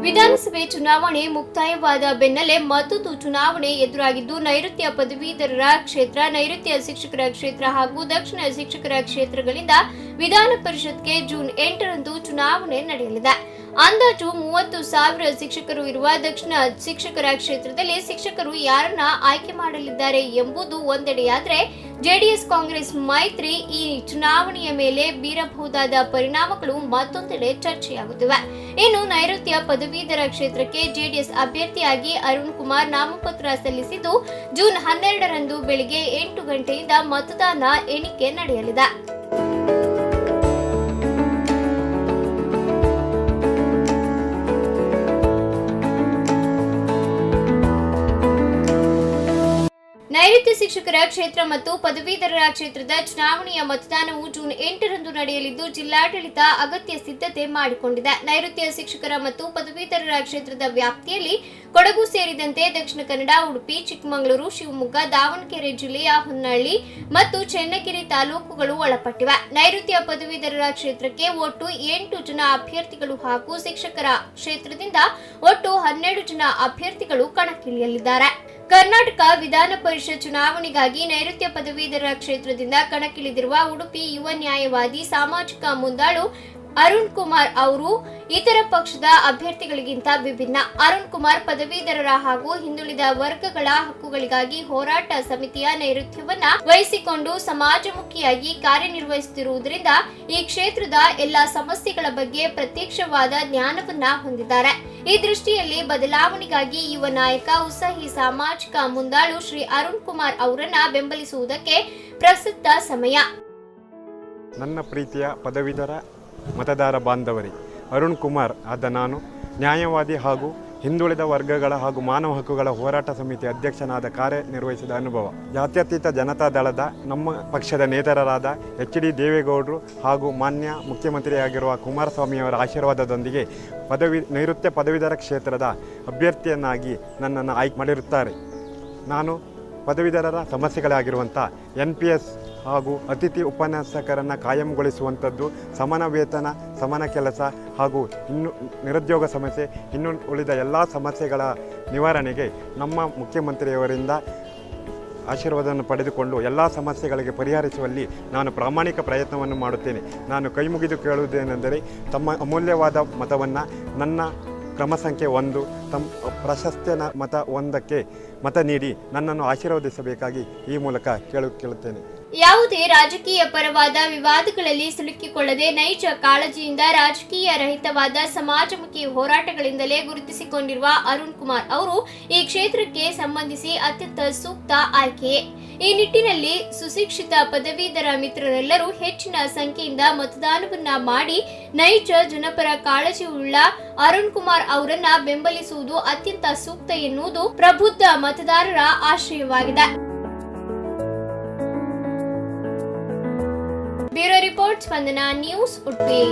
ವಿಧಾನಸಭೆ ಚುನಾವಣೆ ಮುಕ್ತಾಯವಾದ ಬೆನ್ನಲ್ಲೇ ಮತ್ತೊಂದು ಚುನಾವಣೆ ಎದುರಾಗಿದ್ದು, ನೈಋತ್ಯ ಪದವೀಧರರ ಕ್ಷೇತ್ರ, ನೈಋತ್ಯ ಶಿಕ್ಷಕರ ಕ್ಷೇತ್ರ ಹಾಗೂ ದಕ್ಷಿಣ ಶಿಕ್ಷಕರ ಕ್ಷೇತ್ರಗಳಿಂದ ವಿಧಾನ ಪರಿಷತ್ಗೆ ಜೂನ್ 8ರಂದು ಚುನಾವಣೆ ನಡೆಯಲಿದೆ. ಅಂದಾಜು 30,000 ಶಿಕ್ಷಕರು ಇರುವ ದಕ್ಷಿಣ ಶಿಕ್ಷಕರ ಕ್ಷೇತ್ರದಲ್ಲಿ ಶಿಕ್ಷಕರು ಯಾರನ್ನ ಆಯ್ಕೆ ಮಾಡಲಿದ್ದಾರೆ ಎಂಬುದು ಒಂದೆಡೆಯಾದರೆ, ಜೆಡಿಎಸ್ ಕಾಂಗ್ರೆಸ್ ಮೈತ್ರಿ ಈ ಚುನಾವಣೆಯ ಮೇಲೆ ಬೀರಬಹುದಾದ ಪರಿಣಾಮಗಳು ಮತ್ತೊಂದೆಡೆ ಚರ್ಚೆಯಾಗುತ್ತಿವೆ. ಇನ್ನು ನೈಋತ್ಯ ಪದವೀಧರ ಕ್ಷೇತ್ರಕ್ಕೆ ಜೆಡಿಎಸ್ ಅಭ್ಯರ್ಥಿಯಾಗಿ ಅರುಣ್ ಕುಮಾರ್ ನಾಮಪತ್ರ ಸಲ್ಲಿಸಿದ್ದು, ಜೂನ್ 12ರಂದು ಬೆಳಿಗ್ಗೆ 8 ಗಂಟೆಯಿಂದ ಮತದಾನ ಎಣಿಕೆ ನಡೆಯಲಿದೆ. ನೈಋತ್ಯ ಶಿಕ್ಷಕರ ಕ್ಷೇತ್ರ ಮತ್ತು ಪದವೀಧರರ ಕ್ಷೇತ್ರದ ಚುನಾವಣೆಯ ಮತದಾನವು ಜೂನ್ 8ರಂದು ನಡೆಯಲಿದ್ದು, ಜಿಲ್ಲಾಡಳಿತ ಅಗತ್ಯ ಸಿದ್ಧತೆ ಮಾಡಿಕೊಂಡಿದೆ. ನೈಋತ್ಯ ಶಿಕ್ಷಕರ ಮತ್ತು ಪದವೀಧರರ ಕ್ಷೇತ್ರದ ವ್ಯಾಪ್ತಿಯಲ್ಲಿ ಕೊಡಗು ಸೇರಿದಂತೆ ದಕ್ಷಿಣ ಕನ್ನಡ, ಉಡುಪಿ, ಚಿಕ್ಕಮಗಳೂರು, ಶಿವಮೊಗ್ಗ, ದಾವಣಗೆರೆ ಜಿಲ್ಲೆಯ ಹೊನ್ನಾಳಿ ಮತ್ತು ಚನ್ನಗಿರಿ ತಾಲೂಕುಗಳು ಒಳಪಟ್ಟಿವೆ. ನೈಋತ್ಯ ಪದವೀಧರರ ಕ್ಷೇತ್ರಕ್ಕೆ ಒಟ್ಟು 8 ಜನ ಅಭ್ಯರ್ಥಿಗಳು ಹಾಗೂ ಶಿಕ್ಷಕರ ಕ್ಷೇತ್ರದಿಂದ ಒಟ್ಟು 12 ಜನ ಅಭ್ಯರ್ಥಿಗಳು ಕಣಕ್ಕಿಳಿಯಲಿದ್ದಾರೆ. ಕರ್ನಾಟಕ ವಿಧಾನ ಪರಿಷತ್ ಚುನಾವಣೆಗಾಗಿ ನೈಋತ್ಯ ಪದವೀಧರ ಕ್ಷೇತ್ರದಿಂದ ಕಣಕ್ಕಿಳಿದಿರುವ ಉಡುಪಿ ಯುವ ನ್ಯಾಯವಾದಿ, ಸಾಮಾಜಿಕ ಮುಂದಾಳು ಅರುಣ್ ಕುಮಾರ್ ಅವರು ಇತರ ಪಕ್ಷದ ಅಭ್ಯರ್ಥಿಗಳಿಗಿಂತ ವಿಭಿನ್ನ. ಅರುಣ್ ಕುಮಾರ್ ಪದವೀಧರರ ಹಾಗೂ ಹಿಂದುಳಿದ ವರ್ಗಗಳ ಹಕ್ಕುಗಳಿಗಾಗಿ ಹೋರಾಟ ಸಮಿತಿಯ ನೈಋತ್ಯವನ್ನ ವಹಿಸಿಕೊಂಡು ಸಮಾಜಮುಖಿಯಾಗಿ ಕಾರ್ಯನಿರ್ವಹಿಸುತ್ತಿರುವುದರಿಂದ ಈ ಕ್ಷೇತ್ರದ ಎಲ್ಲಾ ಸಮಸ್ಯೆಗಳ ಬಗ್ಗೆ ಪ್ರತ್ಯಕ್ಷವಾದ ಜ್ಞಾನವನ್ನ ಹೊಂದಿದ್ದಾರೆ. ಈ ದೃಷ್ಟಿಯಲ್ಲಿ ಬದಲಾವಣೆಗಾಗಿ ಯುವ ನಾಯಕ, ಉತ್ಸಾಹಿ ಸಾಮಾಜಿಕ ಮುಂದಾಳು ಶ್ರೀ ಅರುಣ್ ಕುಮಾರ್ ಅವರನ್ನ ಬೆಂಬಲಿಸುವುದಕ್ಕೆ ಪ್ರಸಕ್ತ ಸಮಯ. ನನ್ನ ಪ್ರೀತಿಯ ಪದವೀಧರ ಮತದಾರ ಬಾಂಧವರೇ, ಅರುಣ್ ಕುಮಾರ್ ಆದ ನಾನು ನ್ಯಾಯವಾದಿ ಹಾಗೂ ಹಿಂದುಳಿದ ವರ್ಗಗಳ ಹಾಗೂ ಮಾನವ ಹಕ್ಕುಗಳ ಹೋರಾಟ ಸಮಿತಿ ಅಧ್ಯಕ್ಷನಾದ ಕಾರ್ಯನಿರ್ವಹಿಸಿದ ಅನುಭವ. ಜಾತ್ಯತೀತ ಜನತಾದಳದ ನಮ್ಮ ಪಕ್ಷದ ನೇತರರಾದ HD ದೇವೇಗೌಡರು ಹಾಗೂ ಮಾನ್ಯ ಮುಖ್ಯಮಂತ್ರಿಯಾಗಿರುವ ಕುಮಾರಸ್ವಾಮಿಯವರ ಆಶೀರ್ವಾದದೊಂದಿಗೆ ನೈಋತ್ಯ ಪದವೀಧರ ಕ್ಷೇತ್ರದ ಅಭ್ಯರ್ಥಿಯನ್ನಾಗಿ ನನ್ನನ್ನು ಆಯ್ಕೆ ಮಾಡಿರುತ್ತಾರೆ. ನಾನು ಪದವೀಧರರ ಸಮಸ್ಯೆಗಳಾಗಿರುವಂಥ NPS ಹಾಗೂ ಅತಿಥಿ ಉಪನ್ಯಾಸಕರನ್ನು ಕಾಯಂಗೊಳಿಸುವಂಥದ್ದು, ಸಮಾನ ವೇತನ, ಸಮಾನ ಕೆಲಸ ಹಾಗೂ ನಿರುದ್ಯೋಗ ಸಮಸ್ಯೆ, ಇನ್ನು ಉಳಿದ ಎಲ್ಲ ಸಮಸ್ಯೆಗಳ ನಿವಾರಣೆಗೆ ನಮ್ಮ ಮುಖ್ಯಮಂತ್ರಿಯವರಿಂದ ಆಶೀರ್ವಾದವನ್ನು ಪಡೆದುಕೊಂಡು ಎಲ್ಲ ಸಮಸ್ಯೆಗಳಿಗೆ ಪರಿಹರಿಸುವಲ್ಲಿ ನಾನು ಪ್ರಾಮಾಣಿಕ ಪ್ರಯತ್ನವನ್ನು ಮಾಡುತ್ತೇನೆ. ನಾನು ಕೈ ಮುಗಿದು ಕೇಳುವುದೇನೆಂದರೆ, ತಮ್ಮ ಅಮೂಲ್ಯವಾದ ಮತವನ್ನು ನನ್ನ ಕ್ರಮ ಸಂಖ್ಯೆ 1 ತಮ್ಮ ಪ್ರಶಸ್ತಿಯ ಮತ 1ಕ್ಕೆ ಮತ ನೀಡಿ ನನ್ನನ್ನು ಆಶೀರ್ವದಿಸಬೇಕಾಗಿ ಈ ಮೂಲಕ ಕೇಳುತ್ತೇನೆ. ಯಾವುದೇ ರಾಜಕೀಯ ಪರವಾದ ವಿವಾದಗಳಲ್ಲಿ ಸಿಲುಕಿಕೊಳ್ಳದೆ ನೈಜ ಕಾಳಜಿಯಿಂದ ರಾಜಕೀಯ ರಹಿತವಾದ ಸಮಾಜಮುಖಿ ಹೋರಾಟಗಳಿಂದಲೇ ಗುರುತಿಸಿಕೊಂಡಿರುವ ಅರುಣ್ ಕುಮಾರ್ ಅವರು ಈ ಕ್ಷೇತ್ರಕ್ಕೆ ಸಂಬಂಧಿಸಿ ಅತ್ಯಂತ ಸೂಕ್ತ ಆಯ್ಕೆಯೇ. ಈ ನಿಟ್ಟಿನಲ್ಲಿ ಸುಶಿಕ್ಷಿತ ಪದವೀಧರ ಮಿತ್ರರೆಲ್ಲರೂ ಹೆಚ್ಚಿನ ಸಂಖ್ಯೆಯಿಂದ ಮತದಾನವನ್ನ ಮಾಡಿ ನೈಜ ಜನಪರ ಕಾಳಜಿಯುಳ್ಳ ಅರುಣ್ ಕುಮಾರ್ ಅವರನ್ನ ಬೆಂಬಲಿಸುವುದು ಅತ್ಯಂತ ಸೂಕ್ತ ಎನ್ನುವುದು ಪ್ರಬುದ್ಧ ಮತದಾರರ ಆಶಯವಾಗಿದೆ. ಬ್ಯೂರೋ ರಿಪೋರ್ಟ್, ಸ್ಪಂದನ ನ್ಯೂಸ್, ಉಡುಪಿ.